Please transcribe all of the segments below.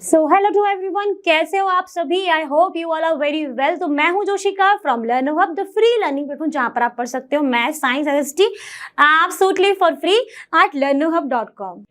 So hello to everyone, कैसे हो आप सभी। I hope you all are very well. तो मैं हूं Joshika from Learno Hub, the free learning platform जहां पर आप पढ़ सकते हो math, science, SST absolutely for free at learnohub.com।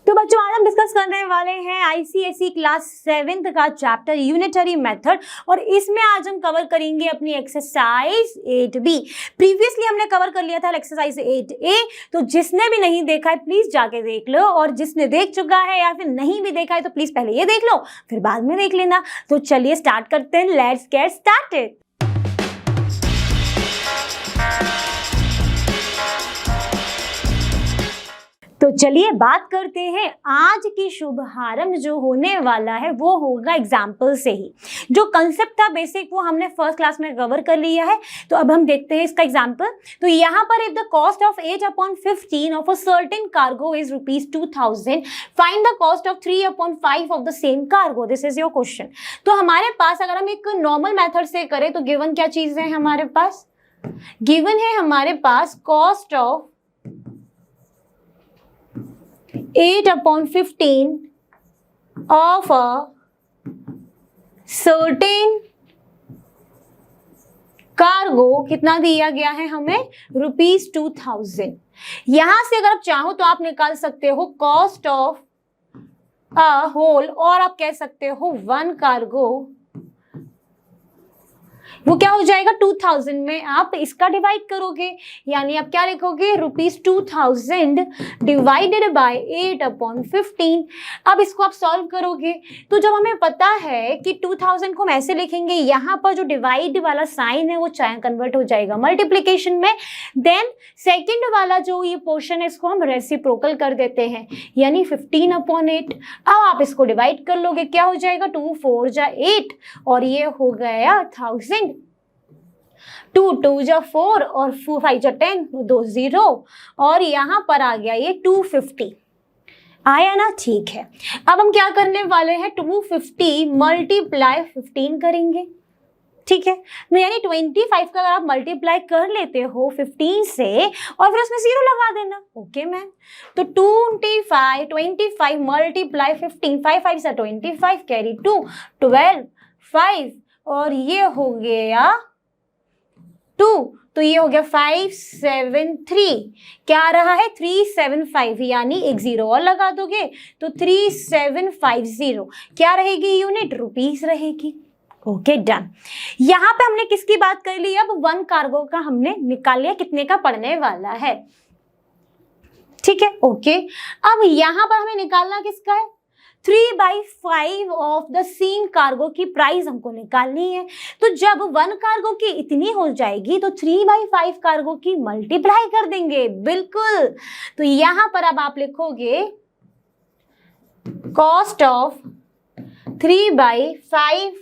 तो बच्चों, आज हम डिस्कस करने वाले हैं आईसीएसई क्लास 7th का चैप्टर यूनिटरी मेथड, और इसमें आज हम कवर करेंगे अपनी एक्सरसाइज 8B। प्रीवियसली हमने कवर कर लिया था एक्सरसाइज 8A, तो जिसने भी नहीं देखा है प्लीज जाके देख लो, और जिसने देख चुका है या फिर नहीं भी देखा है तो प्लीज पहले ये देख लो फिर बाद में देख लेना। तो चलिए स्टार्ट करते हैं, लेट्स गेट स्टार्टेड। तो चलिए बात करते हैं, आज की शुभारंभ जो होने वाला है वो होगा एग्जाम्पल से ही। जो कंसेप्ट था बेसिक वो हमने फर्स्ट क्लास में कवर कर लिया है, तो अब हम देखते हैं इसका एग्जाम्पल। तो यहाँ पर if the cost of 8/15 of a certain cargo is ₹2000, find the cost of 3/5 of the same cargo. This is your question. तो हमारे पास अगर हम एक नॉर्मल मेथड से करें तो गिवन क्या चीज है हमारे पास, गिवन है हमारे पास cost of 8/15 of a certain cargo कितना दिया गया है हमें, ₹2000। यहां से अगर आप चाहो तो आप निकाल सकते हो कॉस्ट ऑफ अ होल, और आप कह सकते हो वन कार्गो, वो क्या हो जाएगा 2000 में आप इसका डिवाइड करोगे, यानी आप क्या लिखोगे ₹2000 डिवाइडेड बाय 8/15। अब इसको आप सॉल्व करोगे तो जब हमें पता है कि 2000 को हम ऐसे लिखेंगे, यहाँ पर जो डिवाइड वाला साइन है वो कन्वर्ट हो जाएगा मल्टीप्लीकेशन में। देन सेकेंड वाला जो ये पोर्शन है इसको हम रेसिप्रोकल कर देते हैं, यानी 15/8। अब आप इसको डिवाइड कर लोगे, क्या हो जाएगा 2 4 जा 8, और ये हो गया 1000। 2 2 जा 4 और 5 जा 10, 2 0, और यहां पर आ गया ये 250। आया ना, ठीक है। अब हम क्या करने वाले हैं, 250 मल्टीप्लाई 15 करेंगे, ठीक है। यानी 25 का अगर आप मल्टीप्लाई कर लेते हो 15 से और फिर उसमें 0 लगा देना, ओके मैम। तो 25 मल्टीप्लाई 15, 5 5 से 25 कैरी 2 12 5, और ये हो गया 2, तो ये हो गया 573। क्या रहा है 375, यानी एक 0 और लगा दोगे तो 3750। क्या रहेगी यूनिट, रुपीस रहेगी। Okay done. यहां पे हमने किसकी बात कर ली, अब वन कार्गो का हमने निकाल लिया कितने का पड़ने वाला है, ठीक है। ओके, अब यहां पर हमें निकालना किसका है, 3/5 ऑफ द सेम कार्गो की प्राइस हमको निकालनी है। तो जब वन कार्गो की इतनी हो जाएगी तो 3/5 कार्गो की मल्टीप्लाई कर देंगे, बिल्कुल। तो यहां पर अब आप लिखोगे cost of 3/5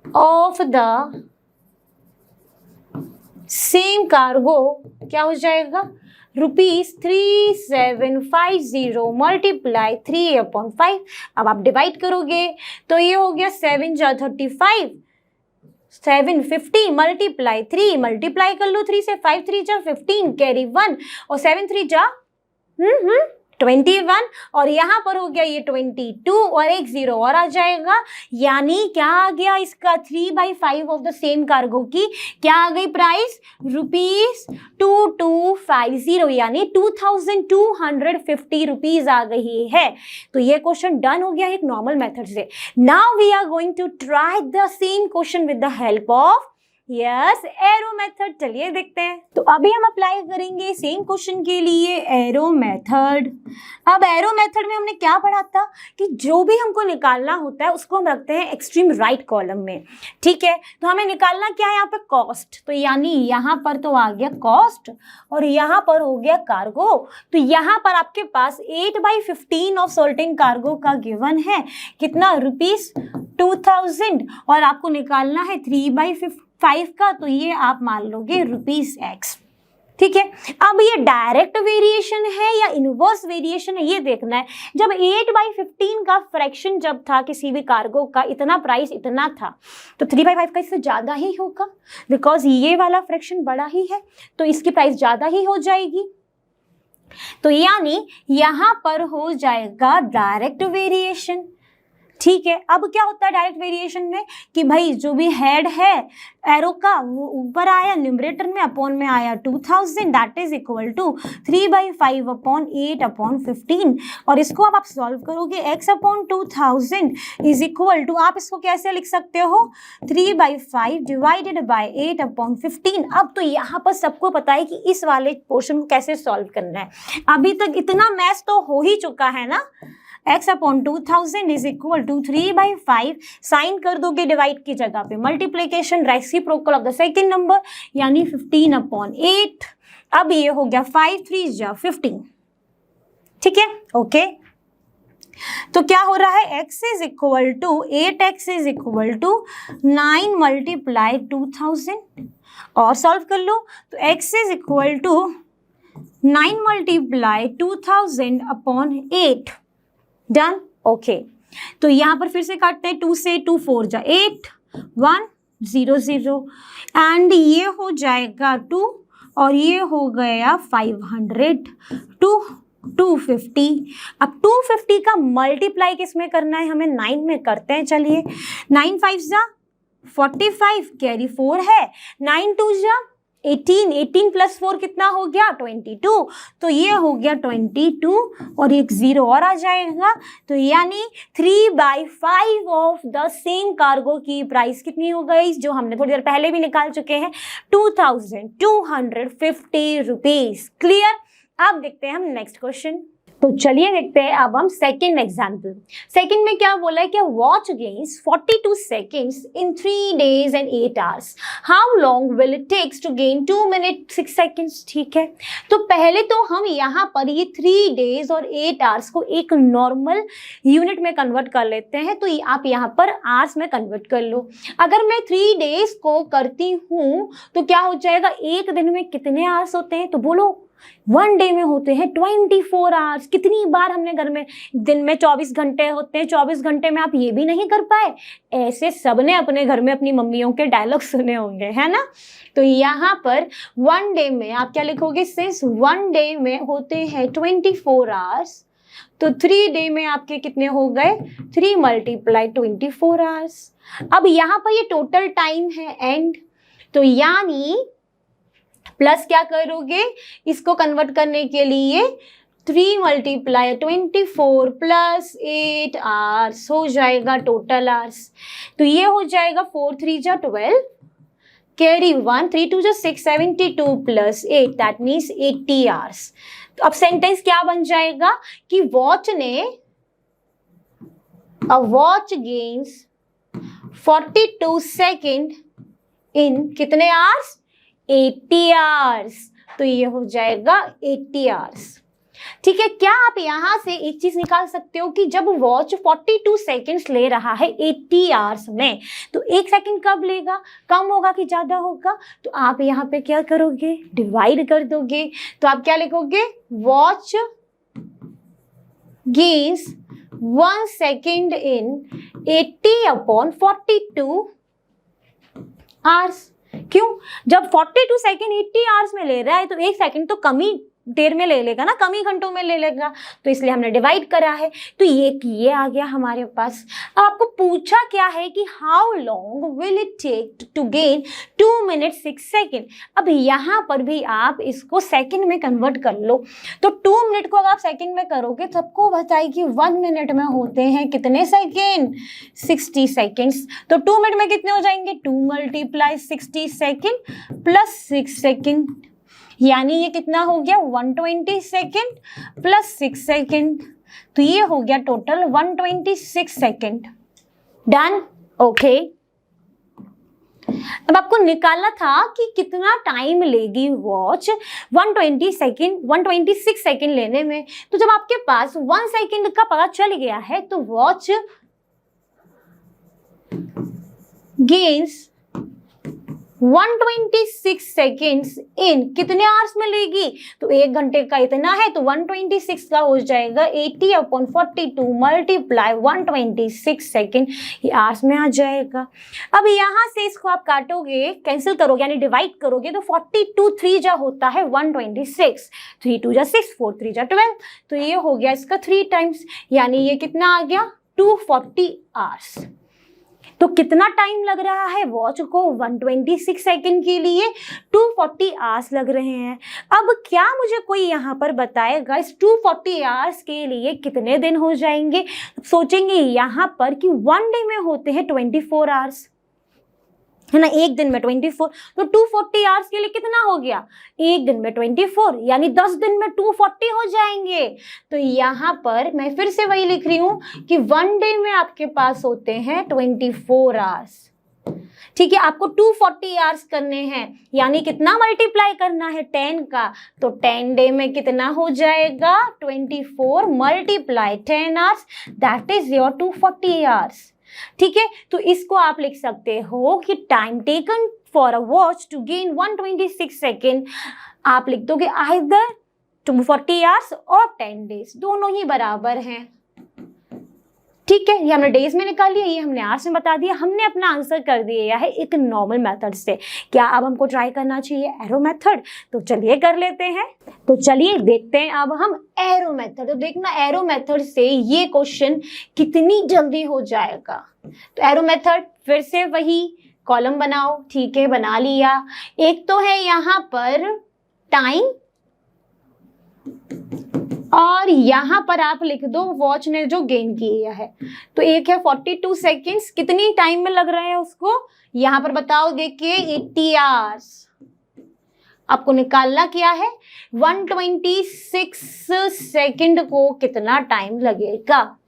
of the same cargo, क्या हो जाएगा ₹3750 मल्टीप्लाई 3/5। अब आप डिवाइड करोगे तो ये हो गया 7 जा 35, 750 मल्टीप्लाई 3, मल्टीप्लाई कर लो 3 से, 5 3 जा 15 कैरी 1, और 7 3 जा 21, और यहां पर हो गया ये 22, और एक 0 और आ जाएगा, यानी क्या आ गया इसका 3/5 ऑफ द सेम कार्गो की क्या आ गई प्राइस, ₹2250, यानी 2250 रुपीज आ गई है। तो ये क्वेश्चन डन हो गया एक नॉर्मल मेथड से। Now we are going to try the same question with the help of yes arrow method. चलिए देखते हैं। तो अभी हम अप्लाई करेंगे सेम क्वेश्चन के लिए एरो मेथड। अब एरो मेथड में हमने क्या पढ़ा था कि जो भी हमको निकालना होता है उसको हम रखते हैं एक्सट्रीम राइट कॉलम में, ठीक है। तो हमें निकालना क्या है यहाँ पे, कॉस्ट। तो यानी यहाँ पर तो आ गया कॉस्ट, और यहाँ पर हो गया कार्गो। तो यहाँ पर आपके पास 8/15 ऑफ सर्टेन कार्गो का गिवन है कितना, ₹2000, और आपको निकालना है 3/5 का, तो ये आप मान लोगे ₹X। ठीक है। अब ये डायरेक्ट वेरिएशन है या इनवर्स वेरिएशन है ये देखना है। जब 8/15 का फ्रैक्शन जब था किसी भी कार्गो का, इतना प्राइस इतना था, तो 3/5 का इससे ज़्यादा ही होगा, बिकॉज ये वाला फ्रैक्शन बड़ा ही है तो इसकी प्राइस ज़्यादा ही हो जाएगी। तो यानी यहाँ पर हो जाएगा डायरेक्ट वेरिएशन। ठीक है। अब क्या होता है डायरेक्ट वेरिएशन में कि भाई जो भी हेड है एरो का वो ऊपर आया न्यूमरेटर में, अपॉन में आया 2000, दैट इज इक्वल टू 3/5/8/15। और इसको अब आप सॉल्व करोगे, x/2000 इज इक्वल टू, आप इसको कैसे लिख सकते हो, 3/5 डिवाइडेड बाय 8/15। अब तो यहाँ पर सबको पता है कि इस वाले पोर्शन को कैसे सॉल्व करना है। अभी तक इतना मैथ्स तो हो ही चुका है ना। x/2000 is equal to 3/5, sign कर दोगे डिवाइड की जगह पे multiplication reciprocal of the second number, यानी 15/8। अब ये हो गया 5 3 जा 15। ठीक है, ओके। तो क्या हो रहा है, x is equal to 8x is equal to 9 multiply 2000 और सॉल्व कर लो। तो x is equal to 9 multiply 2000/8। Done, okay. तो यहां पर फिर से काटते हैं, 2 से 2 4 जा 8 1 0 0 एंड ये हो जाएगा 2 और ये हो गया 500 250। अब 250 का मल्टीप्लाई किस में करना है, हमें 9 में करते हैं। चलिए 9 5 जा 45, कैरी 4 है, 9 2 जा 18, 18 प्लस 4 कितना हो गया 22। तो ये हो गया 22 और एक 0 और आ जाएगा। तो यानी 3/5 ऑफ द सेम कार्गो की प्राइस कितनी हो गई, जो हमने थोड़ी देर पहले भी निकाल चुके हैं, 2250 रुपीज। क्लियर। अब देखते हैं हम नेक्स्ट क्वेश्चन। तो चलिए देखते हैं अब हम सेकंड एग्जाम्पल। सेकंड में क्या बोला है कि watch gains 42 seconds in 3 days and 8 hours। How long will it takes to gain 2 minutes 6 seconds। ठीक है, तो पहले तो हम यहाँ पर ये 3 days और 8 hours को एक नॉर्मल यूनिट में कन्वर्ट कर लेते हैं। तो आप यहाँ पर आवर्स में कन्वर्ट कर लो। अगर मैं 3 days को करती हूँ तो क्या हो जाएगा, एक दिन में कितने आवर्स होते हैं, तो बोलो 1 day में होते हैं 24 आवर्स। कितनी बार हमने घर में, दिन में 24 घंटे होते हैं, 24 घंटे में आप ये भी नहीं कर पाए। ऐसे सबने अपने घर में अपनी मम्मियों के डायलॉग सुने होंगे, है ना। तो यहाँ पर 1 day में आप क्या लिखोगे, सिंस 1 day में होते हैं 24 आवर्स, तो 3 day में आपके कितने हो गए, 3 मल्टीप्लाई 24 आवर्स। अब यहाँ पर ये टोटल टाइम है एंड, तो यानी प्लस क्या करोगे, इसको कन्वर्ट करने के लिए 3 मल्टीप्लाई 24 प्लस 8 आवर्स हो जाएगा टोटल आवर्स। तो ये हो जाएगा 4 3 जा 12, कैरी 1 3 2 जा 6 72 प्लस 8 दैट मीन्स 80 आवर्स। तो अब सेंटेंस क्या बन जाएगा कि वॉच गेन्स 42 सेकेंड इन कितने आवर्स, 80 आवर्स। तो ये हो जाएगा 80 आवर्स। ठीक है, क्या आप यहां से एक चीज निकाल सकते हो कि जब वॉच 42 सेकेंड्स ले रहा है 80 आवर्स में, तो 1 सेकेंड कब लेगा, कम होगा कि ज्यादा होगा। तो आप यहाँ पे क्या करोगे, डिवाइड कर दोगे। तो आप क्या लिखोगे, watch gains 1 second in 80/42 hours. क्यों, जब 42 सेकेंड 80 आवर्स में ले रहा है तो 1 सेकेंड तो कम ही देर में ले लेगा ना, कम ही घंटों में ले लेगा, तो इसलिए हमने डिवाइड करा है। तो ये आ गया हमारे पास। अब आपको पूछा क्या है कि how long will it take to gain 2 minutes 6 seconds। अब यहाँ पर भी आप इसको सेकंड में कन्वर्ट कर लो। तो 2 मिनट को अगर आप सेकंड में करोगे तो आपको बताइए कि 1 मिनट में होते हैं कितने सेकेंड, 60 सेकेंड्स। तो 2 मिनट में कितने हो जाएंगे, 2 मल्टीप्लाई 60 सेकेंड प्लस 6 सेकेंड, यानी ये कितना हो गया 120 सेकेंड प्लस 6 सेकेंड। तो ये हो गया टोटल 126 सेकेंड। Done, okay. अब आपको निकालना था कि कितना टाइम लेगी वॉच 126 सेकेंड लेने में। तो जब आपके पास 1 सेकेंड का पता चल गया है तो वॉच गेन्स 126 सेकेंड्स इन कितने आवर्स में लेगी, तो 1 घंटे का इतना है, तो 126 का हो जाएगा 80/42 मल्टीप्लाई 126 सेकेंड, ये आवर्स में आ जाएगा। अब यहाँ से इसको आप काटोगे, कैंसिल करोगे यानी डिवाइड करोगे, तो 42 3 जा होता है 126, 3 2 जा 6, 4 3 जा 12, तो ये हो गया इसका 3 टाइम्स, यानी ये कितना आ गया 240 आवर्स। तो कितना टाइम लग रहा है वॉच को 126 सेकंड के लिए, 240 आवर्स लग रहे हैं। अब क्या मुझे कोई यहाँ पर बताएगा इस 240 आवर्स के लिए कितने दिन हो जाएंगे। सोचेंगे यहाँ पर कि 1 डे में होते हैं 24 आवर्स, है ना, एक दिन में 24, तो 240 आवर्स के लिए कितना हो गया, एक दिन में 24, यानी 10 दिन में 240 हो जाएंगे। तो यहाँ पर मैं फिर से वही लिख रही हूँ कि 1 डे में आपके पास होते हैं 24 आवर्स। ठीक है, आपको 240 आवर्स करने हैं, यानी कितना मल्टीप्लाई करना है 10 का, तो 10 डे में कितना हो जाएगा 24 multiply 10 hours, that is your 240 hours. ठीक है, तो इसको आप लिख सकते हो कि time taken for a watch to gain 126 second, आप लिख दोगे आइदर 240 आवर्स और 10 डेज, दोनों ही बराबर हैं। ठीक है, ये हमने डेज में निकाल लिया, ये हमने आवर्स में बता दिया, हमने अपना आंसर कर दिया है एक नॉर्मल मेथड से। क्या अब हमको ट्राई करना चाहिए एरो मेथड, तो चलिए कर लेते हैं। तो चलिए देखते हैं अब हम एरो मेथड। तो देखना एरो मेथड से ये क्वेश्चन कितनी जल्दी हो जाएगा। तो एरो मेथड फिर से वही कॉलम बनाओ, ठीक है, बना लिया। एक तो है यहाँ पर टाइम और यहाँ पर आप लिख दो वॉच ने जो गेन किया है, तो एक है 42 सेकेंड्स, कितनी टाइम में लग रहे हैं उसको, यहाँ पर बताओ, देखिए 80 आवर्स। आपको निकालना क्या है 126 सेकेंड को कितना टाइम लगेगा।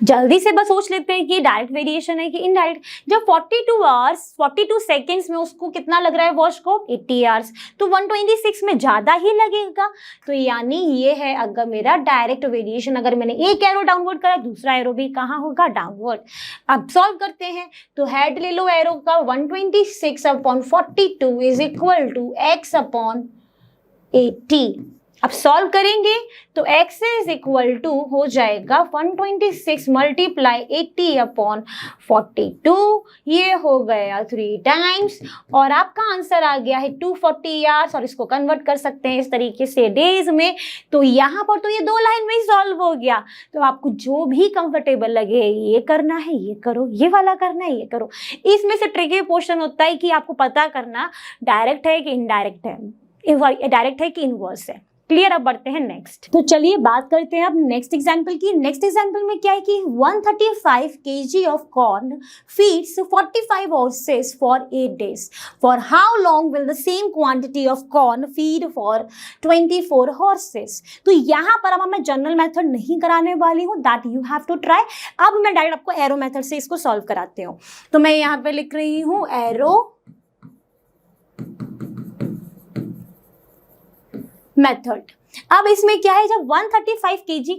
जल्दी से बस सोच लेते हैं कि डायरेक्ट वेरिएशन है कि इनडायरेक्ट। जब 42 आवर्स 42 सेकेंड्स में उसको कितना लग रहा है वॉच को 80 आवर्स, तो 126 में ज़्यादा ही लगेगा। तो यानी ये है अगर मेरा डायरेक्ट वेरिएशन, अगर मैंने एक एरो डाउनवर्ड करा दूसरा एरो भी कहाँ होगा डाउनवर्ड। अब सॉल्व करते हैं, तो हेड ले लो एरो का, 126/42 इज इक्वल टू x/80। अब सॉल्व करेंगे तो x इज इक्वल टू हो जाएगा 126 मल्टीप्लाई 80/42, ये हो गया 3 टाइम्स, और आपका आंसर आ गया है 240 आवर्स। और इसको कन्वर्ट कर सकते हैं इस तरीके से डेज में। तो यहाँ पर तो ये 2 लाइन में ही सॉल्व हो गया। तो आपको जो भी कंफर्टेबल लगे, ये करना है ये करो, ये वाला करना है ये करो। इसमें से ट्रिकी पोर्शन होता है कि आपको पता करना डायरेक्ट है कि इनडायरेक्ट है, डायरेक्ट है कि इनवर्स है। क्लियर, अब बढ़ते हैं नेक्स्ट। तो चलिए बात करते हैं अब नेक्स्ट एग्जांपल की। नेक्स्ट एग्जांपल में क्या है कि 135 kg of corn feeds 45 horses for 8 days। For how long will the same quantity of corn feed for 24 horses। तो यहाँ पर अब मैं जनरल मेथड नहीं कराने वाली हूँ, that you have to try. अब मैं डायरेक्ट आपको एरो मेथड से इसको सॉल्व कराती हूँ। तो मैं यहाँ पे लिख रही हूँ एरो मेथड। अब इसमें क्या है, जब 135 kg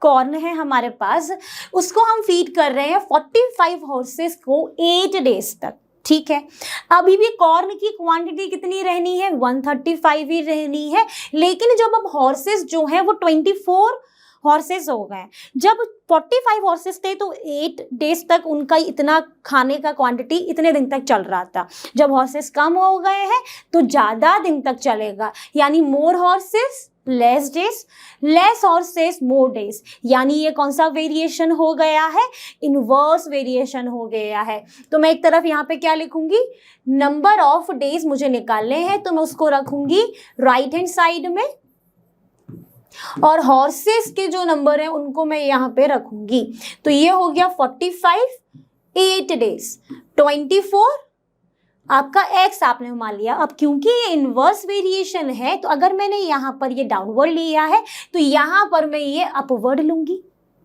कॉर्न है हमारे पास, उसको हम फीड कर रहे हैं 45 horses को 8 days तक। ठीक है, अभी भी कॉर्न की क्वांटिटी कितनी रहनी है 135 ही रहनी है, लेकिन जब अब हॉर्सेस जो है वो 24 हॉर्सेस हो गए। जब 45 हॉर्सेस थे तो 8 days तक उनका इतना खाने का क्वांटिटी इतने दिन तक चल रहा था। जब हॉर्सेस कम हो गए हैं तो ज़्यादा दिन तक चलेगा, यानी more horses less days, less horses more days. यानी ये कौन सा वेरिएशन हो गया है, इनवर्स वेरिएशन हो गया है। तो मैं एक तरफ यहाँ पे क्या लिखूंगी, नंबर ऑफ डेज मुझे निकालने हैं, तो मैं उसको रखूंगी राइट हैंड साइड में, और हॉर्सेस के जो नंबर हैं उनको मैं यहाँ पे रखूंगी। तो ये हो गया 45 8 days 24 आपका x आपने मान लिया। अब क्योंकि ये इनवर्स वेरिएशन है, तो अगर मैंने यहाँ पर ये डाउनवर्ड लिया है तो यहाँ पर मैं ये अपवर्ड लूंगी।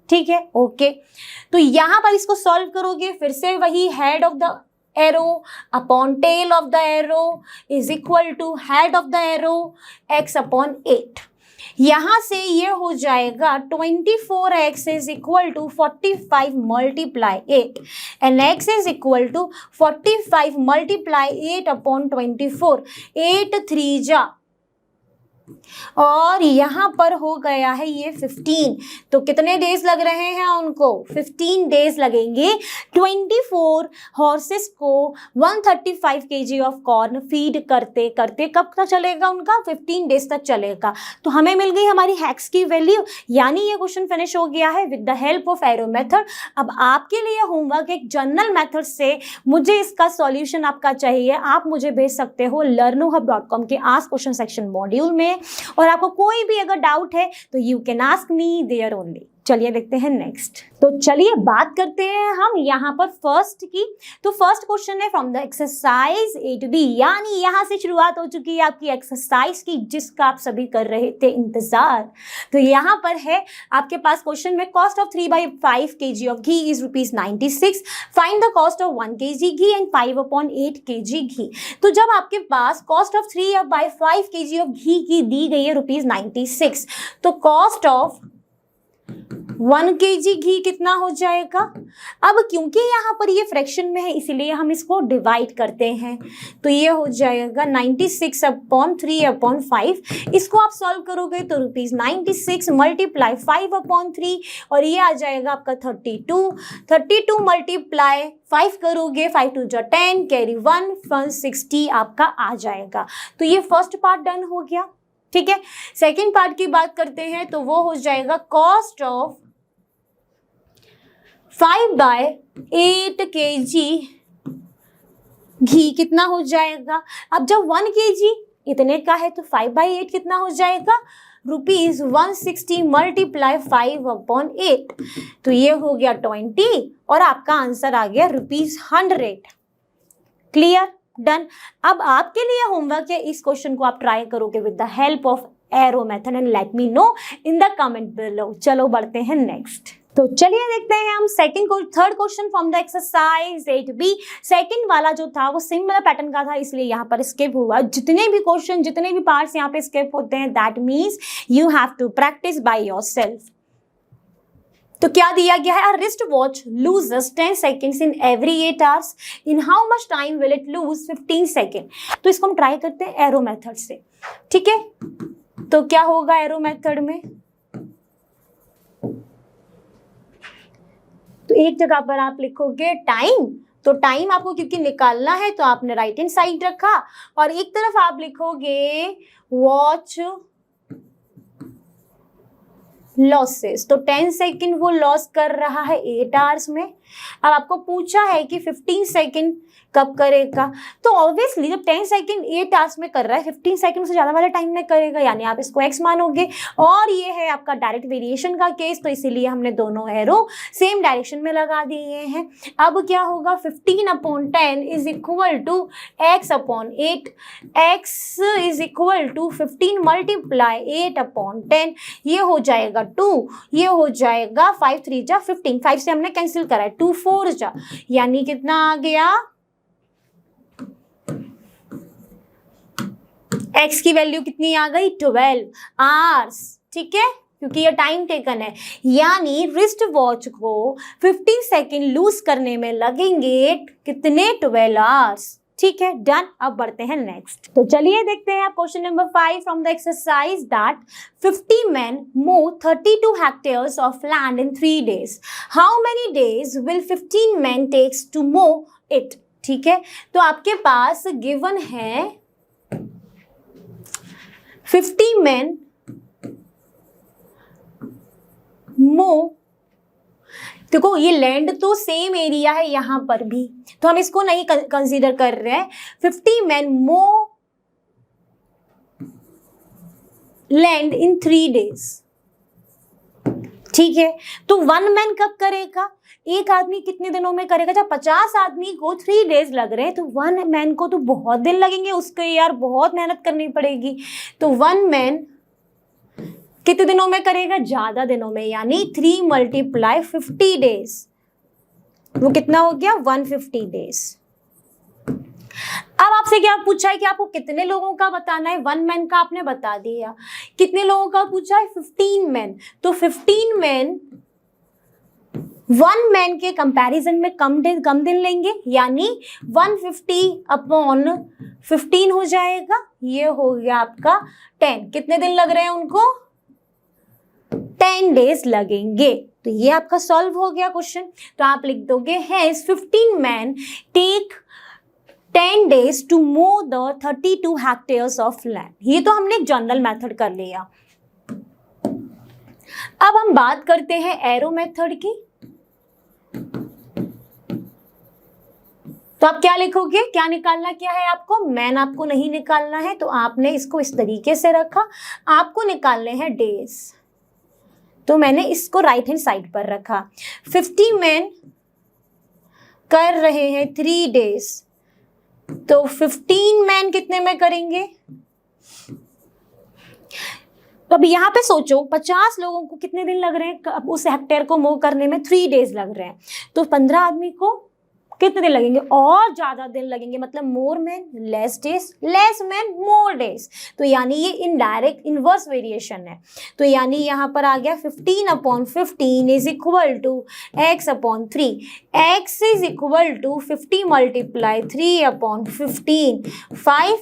ठीक है, ओके। तो यहाँ पर इसको सॉल्व करोगे, फिर से वही head of the arrow upon tail of the arrow is equal to head of the arrow x/8। यहां से ये हो जाएगा 24x is equal to 45 multiply 8 and x is equal to 45 multiply 8 upon 24, 8 3 जा, और यहां पर हो गया है ये 15। तो कितने डेज लग रहे हैं उनको? 15 डेज लगेंगे 24 हॉर्सेस को 135 केजी ऑफ कॉर्न फीड करते करते। कब तक चलेगा उनका? 15 डेज तक चलेगा। तो हमें मिल गई हमारी हैक्स की वैल्यू, यानी ये क्वेश्चन फिनिश हो गया है with the help of arrow method. अब आपके लिए होमवर्क एक जनरल मेथड से मुझे इसका सॉल्यूशन आपका चाहिए, आप मुझे भेज सकते हो learnohub.com के आस्क क्वेश्चन सेक्शन मॉड्यूल में, और आपको कोई भी अगर डाउट है तो you can ask me there only. चलिए देखते हैं नेक्स्ट। तो चलिए बात करते हैं हम यहाँ पर फर्स्ट की। तो फर्स्ट क्वेश्चन है from the exercise A to B, यानी यहाँ से शुरुआत हो चुकी है आपकी एक्सरसाइज की, जिसका आप सभी कर रहे थे इंतजार। तो यहाँ पर है आपके पास क्वेश्चन में cost of 3/5 kg of ghee is ₹96, find the cost of 1 kg ghee and 5/8 kg घी। तो जब आपके पास कॉस्ट ऑफ 3/5 kg ऑफ घी की दी गई है ₹96, तो कॉस्ट ऑफ 1 kg घी कितना हो जाएगा? अब क्योंकि यहाँ पर ये फ्रैक्शन में है इसीलिए हम इसको डिवाइड करते हैं। तो ये हो जाएगा 96/3/5। इसको आप सॉल्व करोगे तो ₹96 मल्टीप्लाई 5/3, और ये आ जाएगा आपका 32 मल्टीप्लाई 5 करोगे, 5 2 जा 10, कैरी 1, 160 आपका आ जाएगा। तो ये फर्स्ट पार्ट डन हो गया। ठीक है, सेकेंड पार्ट की बात करते हैं तो वो हो जाएगा कॉस्ट ऑफ 5/8 kg घी कितना हो जाएगा? अब जब 1 kg इतने का है तो 5/8 कितना हो जाएगा? ₹160 मल्टीप्लाई 5/8, तो ये हो गया 20, और आपका आंसर आ गया ₹100। Clear, done. अब आपके लिए होमवर्क है, इस क्वेश्चन को आप ट्राई करोगे with the help of arrow method and let me know in the comment below. चलो बढ़ते हैं नेक्स्ट। तो चलिए देखते हैं हम third question from the exercise A to B। Second वाला जो था वो सिमिलर पैटर्न का था, इसलिए यहाँ पर स्किप हुआ। जितने भी क्वेश्चन, जितने भी पार्ट्स यहाँ पे स्किप होते हैं, that means you have to practise by yourself. तो क्या दिया गया है? Wrist watch loses 10 seconds in every 8 hours, in how much time will it lose? 15 seconds। तो इसको हम ट्राई करते हैं एरो मेथड से। ठीक है, तो क्या होगा एरो मेथड में? तो एक जगह पर आप लिखोगे टाइम, तो टाइम आपको क्योंकि निकालना है तो आपने राइट हैंड साइड रखा, और एक तरफ आप लिखोगे वॉच लॉसेस। तो 10 सेकेंड वो लॉस कर रहा है 8 hours में। अब आपको पूछा है कि 15 सेकेंड कब करेगा, तो ऑब्वियसली जब 10 सेकेंड 8 hours में कर रहा है, 15 सेकेंड से ज़्यादा वाला टाइम में करेगा, यानी आप इसको x मानोगे। और ये है आपका डायरेक्ट वेरिएशन का केस, तो इसीलिए हमने दोनों एरो सेम डायरेक्शन में लगा दिए हैं। अब क्या होगा? 15/10 is equal to x/8, x is equal to 15 multiply 8/10, ये हो जाएगा 2, ये हो जाएगा 5 3 जा 15, 5 से हमने कैंसिल करा है, 2 4 जा, यानी कितना आ गया? x की वैल्यू कितनी आ गई? 12 hours। ठीक है, क्योंकि ये टाइम टेकन है, यानी रिस्ट वॉच को 15 सेकेंड लूज करने में लगेंगे कितने? 12 hours। ठीक है, डन। अब बढ़ते हैं नेक्स्ट। तो चलिए देखते हैं question number 5 from the exercise that 50 men mow 32 hectares of land in 3 days. How many days will 15 men takes to mow it? ठीक है, तो आपके पास गिवन है 50 men mow। देखो ये लैंड तो सेम एरिया है यहाँ पर भी, तो हम इसको नहीं कंसीडर कर रहे हैं। 50 men mow land in 3 days। ठीक है, तो 1 man कब करेगा? एक आदमी कितने दिनों में करेगा? जब 50 आदमी को 3 days लग रहे हैं तो 1 man को तो बहुत दिन लगेंगे, उसके यार बहुत मेहनत करनी पड़ेगी। तो 1 man कितने दिनों में करेगा? ज्यादा दिनों में, यानी 3 मल्टीप्लाई 50 days, वो कितना हो गया? 150 days। अब आपसे क्या पूछा है कि आपको कितने लोगों का बताना है, 1 मैन का आपने बता दिया, कितने लोगों का पूछा है, 15 मैन, तो 15 मैन 1 मैन के कंपैरिजन में कम दिन लेंगे, यानी 150/15 हो जाएगा, ये हो गया आपका 10। कितने दिन लग रहे हैं उनको, 10 डेज लगेंगे। तो ये आपका सॉल्व हो गया क्वेश्चन। तो आप लिख दोगे has 15 man take 10 days to mow the 32 hectares of land। ये तो हमने जनरल मेथड कर लिया। अब हम बात करते हैं एरो मेथड की। तो आप क्या लिखोगे, क्या निकालना क्या है आपको, मैन आपको नहीं निकालना है, तो आपने इसको इस तरीके से रखा, आपको निकालने हैं डेज, तो मैंने इसको राइट हैंड साइड पर रखा। 50 मैन कर रहे हैं 3 days, तो 15 मैन कितने में करेंगे। तो अब यहाँ पे सोचो 50 लोगों को कितने दिन लग रहे हैं उस हेक्टेयर को मो करने में, 3 days लग रहे हैं, तो 15 आदमी को कितने दिन लगेंगे, और ज्यादा दिन लगेंगे, मतलब more man less days, less man more days. तो यानी ये इनडायरेक्ट इनवर्स वेरिएशन है। तो यानी यहाँ पर आ गया 15/15 is equal to x/3। x is equal to 50 × 3/15 5,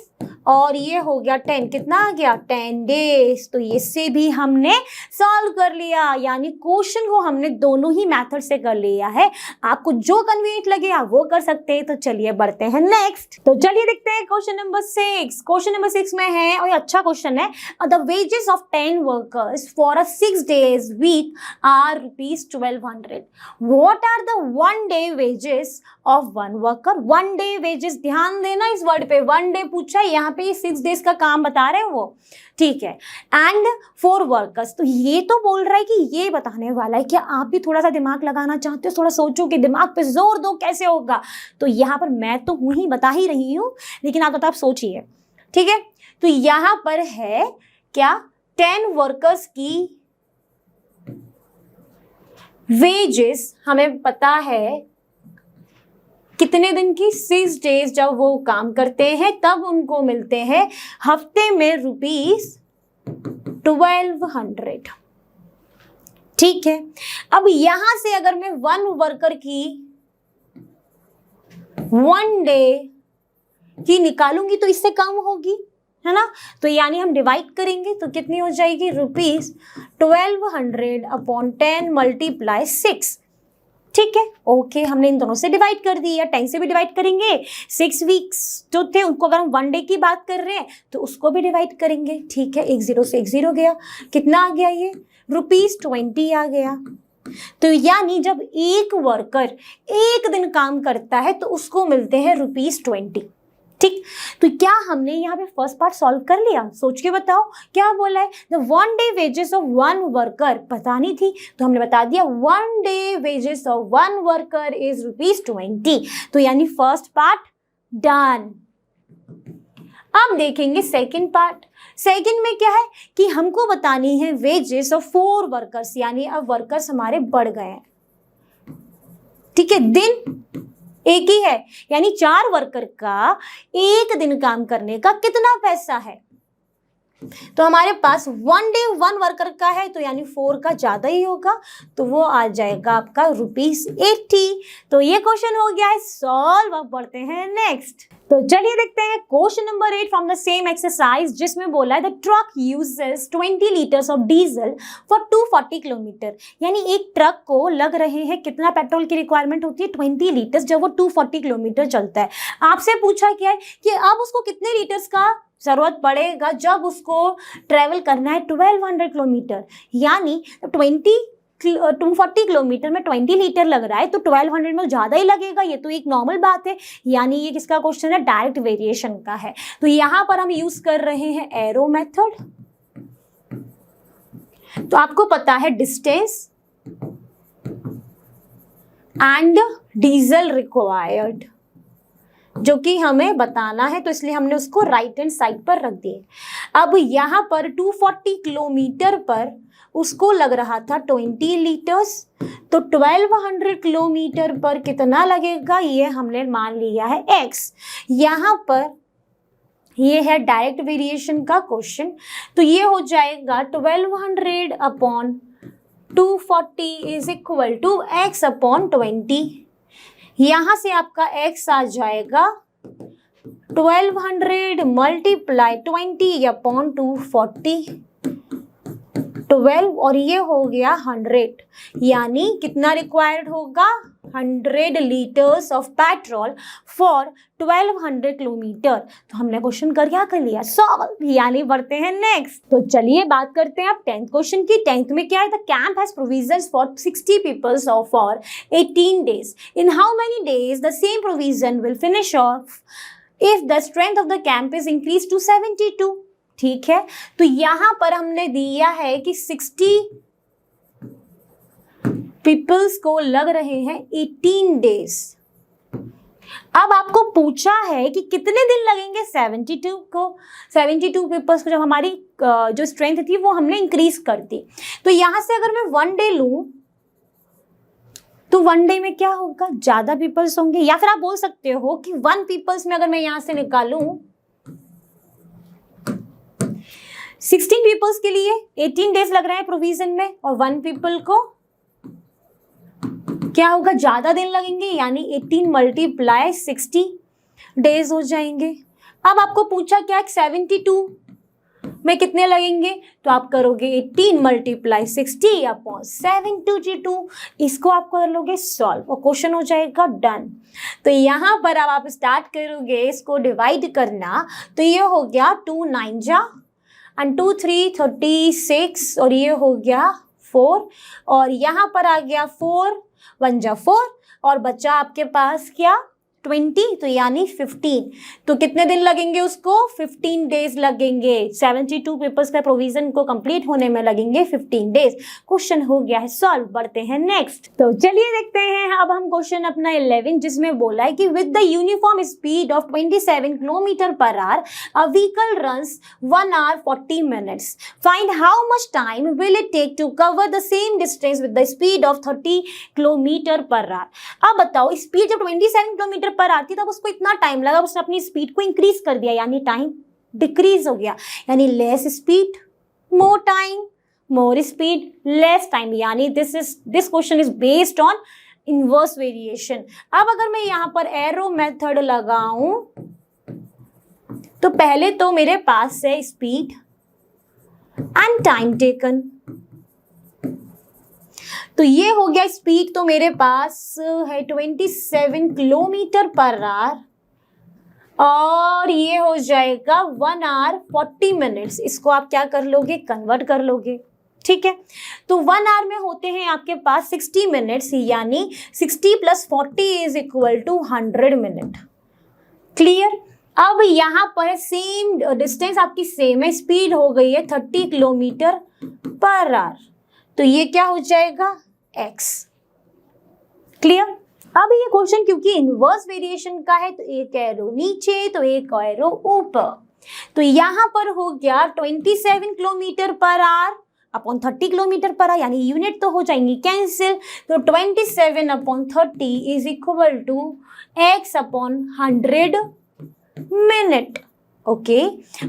और ये हो गया 10, कितना आ गया 10 डेज। तो इससे भी हमने सॉल्व कर लिया, यानी क्वेश्चन को हमने दोनों ही मेथड से कर लिया है। आपको जो कन्वीनियंट लगे आप वो कर सकते हैं। तो चलिए बढ़ते हैं नेक्स्ट। तो चलिए देखते हैं क्वेश्चन नंबर 6। क्वेश्चन नंबर 6 में है, और ये अच्छा क्वेश्चन है, the wages of 10 workers for a 6 days week are ₹1200। What are the 1 day wages of 1 worker. 1 day wages, ध्यान देना इस वर्ड पे, 1 day पूछा है, यहाँ पे 6 days का काम बता रहे हैं वो, ठीक है। एंड 4 वर्कर्स, तो ये तो बोल रहा है कि ये बताने वाला है कि आप भी थोड़ा सा दिमाग लगाना चाहते हो, थोड़ा सोचो कि दिमाग पे जोर दो कैसे होगा। तो यहाँ पर मैं तो हूं ही, बता ही रही हूं, लेकिन आप सोचिए, ठीक है। तो यहाँ पर है क्या, 10 वर्कर्स की वेजेस हमें पता है कितने दिन की, 6 days जब वो काम करते हैं तब उनको मिलते हैं हफ्ते में ₹1200, ठीक है। अब यहां से अगर मैं 1 वर्कर की 1 day की निकालूंगी तो इससे कम होगी, है ना। तो यानी हम डिवाइड करेंगे तो कितनी हो जाएगी, ₹1200/10 × 6, ठीक है। ओके, हमने इन दोनों से डिवाइड कर दिया, 10 से भी डिवाइड करेंगे, 6 वीक्स जो थे उनको अगर हम 1 day की बात कर रहे हैं तो उसको भी डिवाइड करेंगे, ठीक है। 1 0 से 1 0 गया, कितना आ गया, ये ₹20 आ गया। तो यानी जब एक वर्कर 1 दिन काम करता है तो उसको मिलते हैं ₹20, ठीक। तो क्या हमने यहाँ पे फर्स्ट पार्ट सॉल्व कर लिया, सोच के बताओ क्या बोला है, the 1 day wages of 1 worker पता नहीं थी तो हमने बता दिया 1 day wages of 1 worker is ₹20। तो यानी फर्स्ट पार्ट डन। अब देखेंगे सेकंड पार्ट। सेकंड में क्या है कि हमको बतानी है वेजेस ऑफ 4 वर्कर्स, यानी अब वर्कर्स हमारे बढ़ गए हैं, ठीक है। दिन एक ही है, यानी 4 वर्कर का 1 दिन काम करने का कितना पैसा है। तो हमारे पास 1 day 1 वर्कर का है, तो यानी 4 का ज्यादा ही होगा, तो वो आ जाएगा आपका ₹80। तो ये क्वेश्चन हो गया है सॉल्व। अब बढ़ते हैं नेक्स्ट। तो चलिए देखते हैं question number 8 from the same exercise, जिसमें बोला है the truck uses 20 liters of diesel for 240 kilometre. यानी एक ट्रक को लग रहे हैं कितना पेट्रोल की रिक्वायरमेंट होती है, 20 liters, जब वो 240 किलोमीटर चलता है। आपसे पूछा क्या है कि अब उसको कितने लीटर्स का जरूरत पड़ेगा जब उसको ट्रेवल करना है 1200 किलोमीटर, यानी 240 किलोमीटर में 20 लीटर लग रहा है तो 1200 में ज़्यादा ही लगेगा, ये तो एक नॉर्मल बात है। यानी ये किसका क्वेश्चन है, डायरेक्ट वेरिएशन का है। तो यहाँ पर हम यूज कर रहे हैं एरो मेथड। तो आपको पता है डिस्टेंस एंड डीजल रिक्वायर्ड, जो कि हमें बताना है, तो इसलिए हमने उसको राइट हैंड साइड पर रख दिए। अब यहाँ पर 240 किलोमीटर पर उसको लग रहा था 20 लीटर्स, तो 1200 किलोमीटर पर कितना लगेगा ये हमने मान लिया है x। यहाँ पर ये है डायरेक्ट वेरिएशन का क्वेश्चन, तो ये हो जाएगा 1200 upon 240 is equal to x upon 20। यहाँ से आपका x आ जाएगा 1200 मल्टीप्लाई 20 अपॉन 240, 12 और ये हो गया 100, यानी कितना रिक्वायर्ड होगा 100 litres of petrol for 1200 kilometre. तो हमने क्वेश्चन क्या कर लिया सॉल्व, यानी बढ़ते हैं नेक्स्ट। तो चलिए बात करते हैं अब 10th क्वेश्चन की। 10th में क्या है, the camp has provisions for 60 peoples of for 18 days, in how many days the same provision will finish off if the strength of the camp is increase to 72। ठीक है, तो यहां पर हमने दिया है कि 60 पीपल्स को लग रहे हैं 18 डेज। अब आपको पूछा है कि कितने दिन लगेंगे 72 पीपल्स को, जब हमारी जो स्ट्रेंथ थी वो हमने इंक्रीज कर दी। तो यहां से अगर मैं 1 डे लूं तो 1 डे में क्या होगा, ज्यादा पीपल्स होंगे, या फिर आप बोल सकते हो कि 1 पीपल्स में अगर मैं यहां से निकालूं 16 पीपल्स के लिए 18 डेज लग रहे हैं प्रोविजन में, और 1 पीपल को क्या होगा, ज्यादा दिन लगेंगे, यानी 18 मल्टीप्लाई 60 डेज हो जाएंगे। अब आपको पूछा क्या 72 में कितने लगेंगे, तो आप करोगे 18 मल्टीप्लाई 60 अपॉन 722, इसको आप कर लोगे सॉल्व और क्वेश्चन हो जाएगा डन। तो यहाँ पर अब आप स्टार्ट करोगे इसको डिवाइड करना, तो ये हो गया 2 9 जा एंड 2 3 36, और ये हो गया 4, और यहाँ पर आ गया 4 1 जा 4, और बचा आपके पास क्या 20, तो यानी 15। तो कितने दिन लगेंगे उसको, 15 डेज लगेंगे। 72 पेपर्स का प्रोविजन को कंप्लीट होने में लगेंगे 15 डेज। क्वेश्चन हो गया है सॉल्व, बढ़ते हैं नेक्स्ट। तो चलिए देखते हैं अब हम क्वेश्चन अपना 11, जिसमें बोला है कि with the uniform speed of 27 kilometre per hour a vehicle runs 1 hour 40 minutes, find how much time will it take to cover the same distance with the speed of 30 kilometre per hour. अब बताओ, speed जब 27 kilometre पर आती तब उसको इतना time लगा, उसने अपनी स्पीड को इंक्रीज कर दिया, यानी टाइम डिक्रीज हो गया, यानी less speed more time, more speed less time, यानी this question is based on inverse variation. अब अगर मैं यहां पर एरो मेथड लगाऊं तो पहले तो मेरे पास है स्पीड एंड टाइम टेकन, तो ये हो गया स्पीड तो मेरे पास है 27 किलोमीटर पर आवर, और ये हो जाएगा 1 hour 40 minutes। इसको आप क्या कर लोगे, कन्वर्ट कर लोगे। ठीक है, तो 1 hour में होते हैं आपके पास 60 मिनट्स, यानी 60 + 40 is equal to 100 minute. Clear. अब यहाँ पर सेम डिस्टेंस आपकी सेम है, स्पीड हो गई है 30 किलोमीटर पर आवर, तो ये क्या हो जाएगा x। क्लियर। अब ये क्वेश्चन क्योंकि इनवर्स वेरिएशन का है, तो एक एरो नीचे तो एक एरो ऊपर, तो यहाँ पर हो गया 27 kilometre per hour upon 30 kilometre per hour, यानी यूनिट तो हो जाएंगी कैंसिल, तो 27 upon 30 is equal to x upon 100 minute. Okay,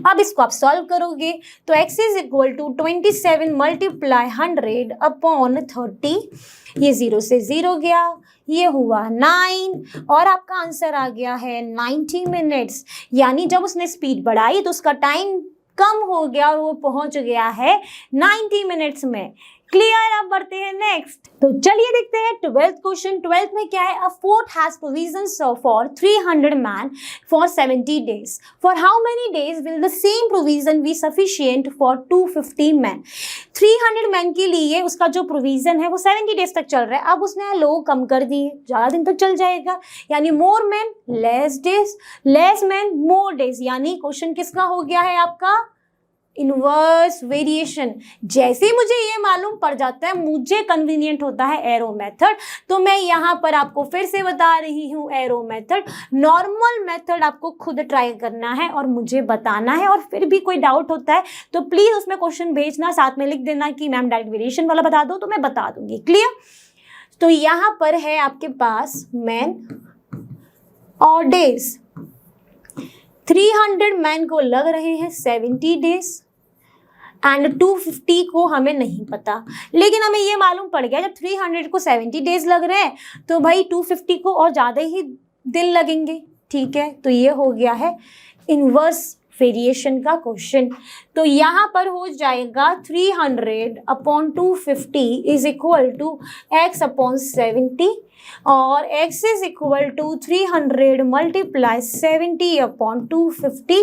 अब इसको आप सॉल्व करोगे तो x is equal to 27 multiply 100 upon 30, ये 0 से 0 गया, ये हुआ 9, और आपका आंसर आ गया है 90 मिनट्स। यानी जब उसने स्पीड बढ़ाई तो उसका टाइम कम हो गया और वो पहुंच गया है 90 मिनट्स में। क्लियर। अब बढ़ते हैं नेक्स्ट। तो चलिए देखते हैं 12th क्वेश्चन। 12th में क्या है, अ fort has provisions for 300 man for 70 days, for how many days will the same provision be sufficient for 250 man. 300 man के लिए उसका जो प्रोविजन है वो 70 डेज तक चल रहा है, अब उसने लोग कम कर दिए, ज्यादा दिन तक चल जाएगा, यानी more man less days, less man more days, यानी क्वेश्चन किसका हो गया है आपका इनवर्स वेरिएशन। जैसे ही मुझे ये मालूम पड़ जाता है, मुझे कन्वीनियंट होता है एरो मेथड, तो मैं यहाँ पर आपको फिर से बता रही हूँ एरो मेथड। नॉर्मल मेथड आपको खुद ट्राई करना है और मुझे बताना है, और फिर भी कोई डाउट होता है तो प्लीज उसमें क्वेश्चन भेजना, साथ में लिख देना कि मैम डायरेक्ट वेरिएशन वाला बता दो, तो मैं बता दूंगी। क्लियर? तो यहाँ पर है आपके पास मैन और डेज। 300 मैन को लग रहे हैं 70 डेज एंड 250 को हमें नहीं पता, लेकिन हमें ये मालूम पड़ गया जब 300 को 70 डेज लग रहे हैं तो भाई 250 को और ज़्यादा ही दिन लगेंगे। ठीक है, तो ये हो गया है इनवर्स वेरिएशन का क्वेश्चन। तो यहाँ पर हो जाएगा 300 upon 250 is equal to x upon 70, और x is equal to 300 multiply 70 upon 250।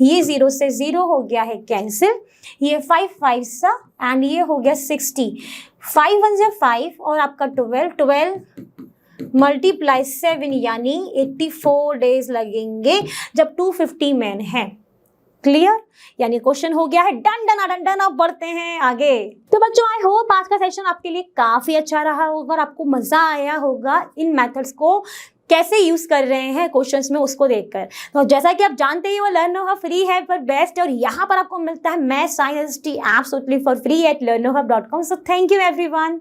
ये 0 से 0 हो गया है कैंसिल, ये 5 5 सा एंड ये हो गया 60। 5 1 जा 5 और आपका 12 मल्टीप्लाई 7 यानी 84 डेज लगेंगे जब 250 मैन है। क्लियर? यानी क्वेश्चन हो गया है डन डन डन डन। अब बढ़ते हैं आगे। तो बच्चों आई होप आज का सेशन आपके लिए काफी अच्छा रहा होगा और आपको मजा आया होगा इन मेथड्स को कैसे यूज कर रहे हैं क्वेश्चंस में उसको देखकर। तो जैसा कि आप जानते ही वो लर्नोहब फ्री है पर बेस्ट, और यहाँ पर आपको मिलता है math science absolutely for free at learnohub.com। So thank you everyone.